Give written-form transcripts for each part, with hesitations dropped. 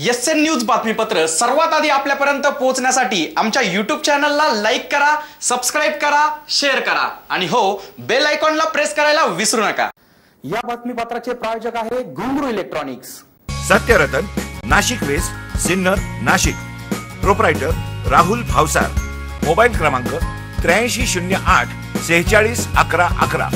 SN news बातमीपत्र सर्वात आधी आपल्यापर्यंत पोहोचण्यासाठी आमच्या YouTube चॅनलला लाईक करा, सबस्क्राइब करा, शेअर करा आणि हो बेल आयकॉनला प्रेस करायला विसरू नका। या बातमीपत्राचे प्रायोजक आहे Ghungroo electronics. Satyaratan, Nashik west, Sinnar, Nashik. Proprietor Rahul Bhavsar. Mobile क्रमांक 8308 46 11 11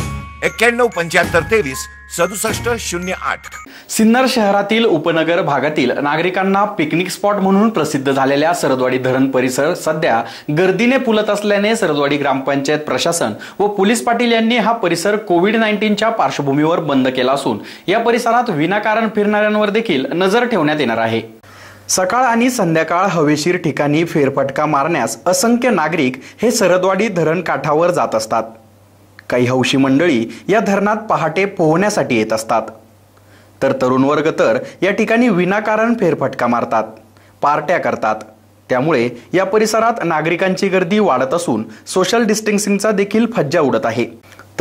91 75 23 67 08। सिन्नर शहरातील उपनगर भागातील नागरिकांना पिकनिक स्पॉट म्हणून प्रसिद्ध झालेल्या सरदवाडी धरण परिसर सध्या गर्दीने फुलत असल्याने सरदवाडी ग्रामपंचायत प्रशासन व पोलीस पाटील यांनी हा परिसर कोविड-19च्या पार्श्वभूमीवर बंद केला असून या परिसरात विनाकारण फिरणाऱ्यांवर देखील नजर ठेवण्यात येणार आहे। सकाळ आणि संध्याकाळ हवेशीर ठिकाणी फेरफटका मारण्यास असंख्य नागरिक हे सरदवाडी धरण काठावर जात असतात। काही हौशी मंडळी या धरणात पहाटे पोहण्यासाठी येत असतात, तर तरुण वर्ग तर या ठिकाणी विनाकारण फेरफटका मारतात, पार्ट्या करतात। त्यामुळे या परिसरात नागरिकांची गर्दी वाढत असून सोशल डिस्टन्सिंगचा देखील फज्जा उडत आहे।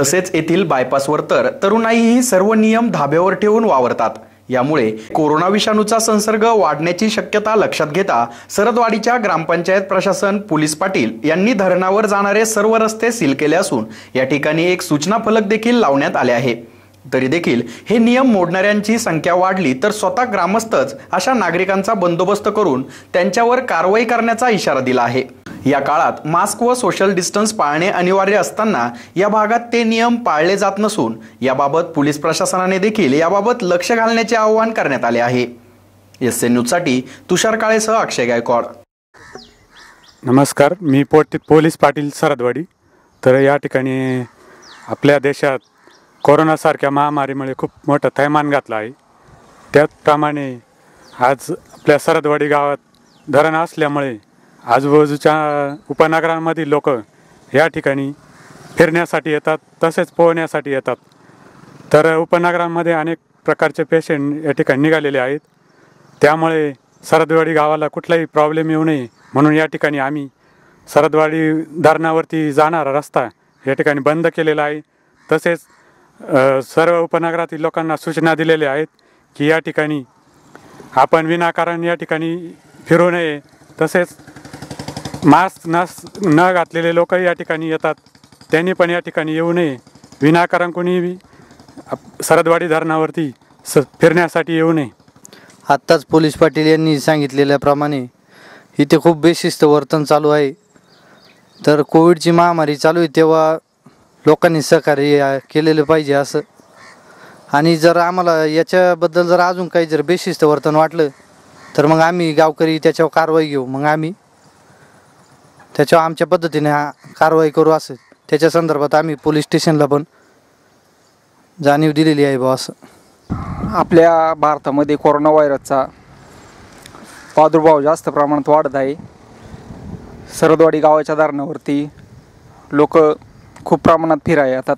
तसेच येथील बायपासवर तर तरुणाईही सर्व नियम धाब्यावर ठेवून वावरतात। यामुळे कोरोना विषाणूचा संसर्ग वाढण्याची शक्यता लक्षात घेता सरदवाडीच्या ग्रामपंचायत प्रशासन, पोलीस पाटील यांनी धरणावर जाणारे सर्व रस्ते सील केले असून या ठिकाणी एक सूचना फलक देखील लावण्यात आले आहे। तरी देखील हे नियम मोडणाऱ्यांची संख्या वाढली तर स्वतः ग्रामस्थच अशा नागरिकांचा बंदोबस्त करून त्यांच्यावर कारवाई करण्याचा इशारा दिला आहे। या काळात मास्क व सोशल डिस्टन्स पाळणे अनिवार्य असताना या भागात ते नियम पाळले जात नसून याबाबत पोलीस प्रशासनाने देखील याबाबत लक्ष घालण्याचे आवाहन करण्यात आले आहे। एसएन न्यूजसाठी तुषार काळेसह अक्षय गायकवाड। नमस्कार, मी पोलीस पाटील सरदवाडी। तर या ठिकाणी आपल्या देशात कोरोनासारख्या महामारीमुळे खूप मोठं थैमान घातलं आहे। त्याचप्रमाणे आज आपल्या सरदवाडी गावात धरण असल्यामुळे आजूबाजूच्या उपनगरांमधील लोक या ठिकाणी फिरण्यासाठी येतात, तसेच पोहण्यासाठी येतात। तर उपनगरांमध्ये अनेक प्रकारचे पेशंट या ठिकाणी निघालेले आहेत। त्यामुळे सरदवाडी गावाला कुठलाही प्रॉब्लेम येऊ नये म्हणून या ठिकाणी आम्ही सरदवाडी धरणावरती जाणारा रस्ता या ठिकाणी बंद केलेला आहे। तसेच सर्व उपनगरातील लोकांना सूचना दिलेल्या आहेत की या ठिकाणी आपण विनाकारण या ठिकाणी फिरू नये। तसेच मास्क न घातलेले लोक या ठिकाणी येतात, त्यांनी पण या ठिकाणी येऊ नये। विनाकारण कोणी सरदवाडी धरणावरती फिरण्यासाठी येऊ नये। आत्ताच पोलीस पाटील यांनी सांगितलेल्याप्रमाणे इथे खूप बेशिस्त वर्तन चालू आहे। तर कोविडची महामारी चालू आहे तेव्हा लोकांनी सहकार्य केलेलं पाहिजे असं। आणि जर आम्हाला याच्याबद्दल जर अजून काही जर बेशिस्त वर्तन वाटलं तर मग आम्ही गावकरी त्याच्यावर कारवाई घेऊ, मग आम्ही त्याच्यावर आमच्या पद्धतीने कारवाई करू। असं त्याच्या संदर्भात आम्ही पोलीस स्टेशनला पण जाणीव दिलेली आहे बा असं। आपल्या भारतामध्ये कोरोना व्हायरसचा प्रादुर्भाव जास्त प्रमाणात वाढत आहे। सरदवाडी गावाच्या धरणावरती लोक खूप प्रमाणात फिरायला येतात।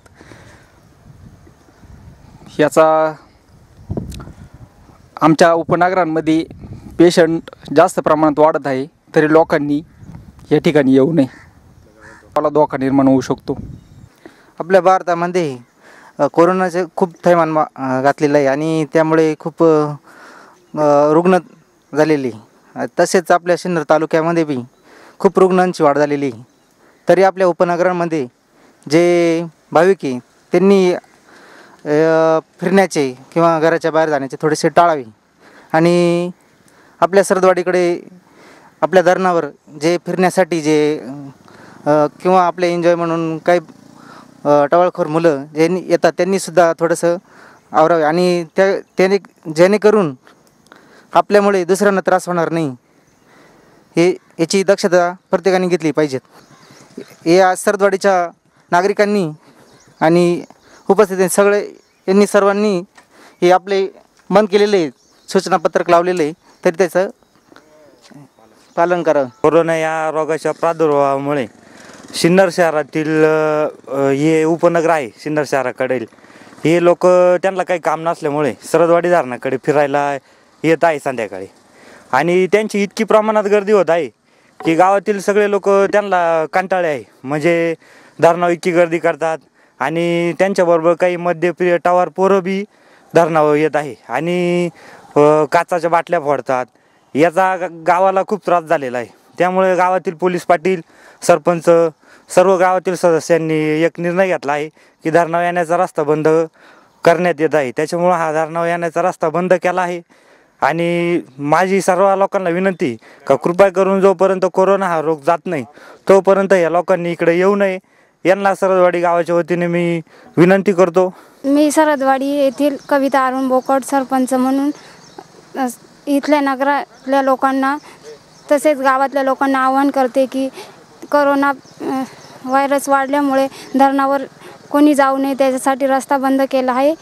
याचा आमच्या उपनगरांमध्ये पेशंट जास्त प्रमाणात वाढत आहे, तरी लोकांनी या ठिकाणी येऊ नये, मला धोका निर्माण होऊ शकतो। आपल्या भारतामध्ये कोरोनाचे खूप थैमान घातलेलं आहे आणि त्यामुळे खूप रुग्ण झालेली। तसेच आपल्या सिन्नर तालुक्यामध्ये बी खूप रुग्णांची वाढ झालेली। तरी आपल्या उपनगरांमध्ये जे भाविक आहे त्यांनी फिरण्याचे किंवा घराच्या बाहेर जाण्याचे थोडेसे टाळावे आणि आपल्या सरदवाडीकडे आपल्या धरणावर जे फिरण्यासाठी जे किंवा आपले एन्जॉय म्हणून काही टवाळखोर मुलं जे येतात त्यांनीसुद्धा थोडंसं आवरावे आणि त्याने जेणेकरून आपल्यामुळे दुसऱ्यांना त्रास होणार नाही याची दक्षता प्रत्येकाने घेतली पाहिजे। या सरदवाडीच्या नागरिकांनी आणि उपस्थित सगळे यांनी सर्वांनी हे आपले बंद केलेले सूचनापत्रक लावलेले आहे, तरी त्याचं पालन करावं। कोरोना या रोगाच्या प्रादुर्भावामुळे सिन्नर शहरातील हे उपनगर आहे, सिन्नर शहराकडील हे लोक त्यांना काही काम नसल्यामुळे सरदवाडी धरणाकडे फिरायला येत आहे संध्याकाळी आणि त्यांची इतकी प्रमाणात गर्दी होत आहे की गावातील सगळे लोक त्यांना कंटाळे आहे। म्हणजे धरणावर इतकी गर्दी करतात आणि त्यांच्याबरोबर काही मध्य टावर पोरं बी धरणावर येत आहे आणि काचाच्या बाटल्या फोडतात, याचा गावाला खूप त्रास झालेला आहे. त्यामुळे गावातील पोलीस पाटील, सरपंच, सर्व गावातील सदस्यांनी एक निर्णय घेतला आहे की धरणावर येण्याचा रस्ता बंद करण्यात येत आहे. त्याच्यामुळे हा धरणावर येण्याचा रस्ता बंद केला आहे. आणि माझी सर्व लोकांना विनंती का कृपया करून जोपर्यंत कोरोना हा रोग जात नाही तोपर्यंत या लोकांनी इकडे येऊ नये. यांना सरदवाडी गावाच्या वतीने मी विनंती करतो. मी सरदवाडी येथील कविता अरुण बोकड सरपंच म्हणून इथल्या नगरातल्या लोकांना तसेच गावातल्या लोकांना आवाहन करते की कोरोना व्हायरस वाढल्यामुळे धरणावर कोणी जाऊ नये त्याच्यासाठी रस्ता बंद केला आहे.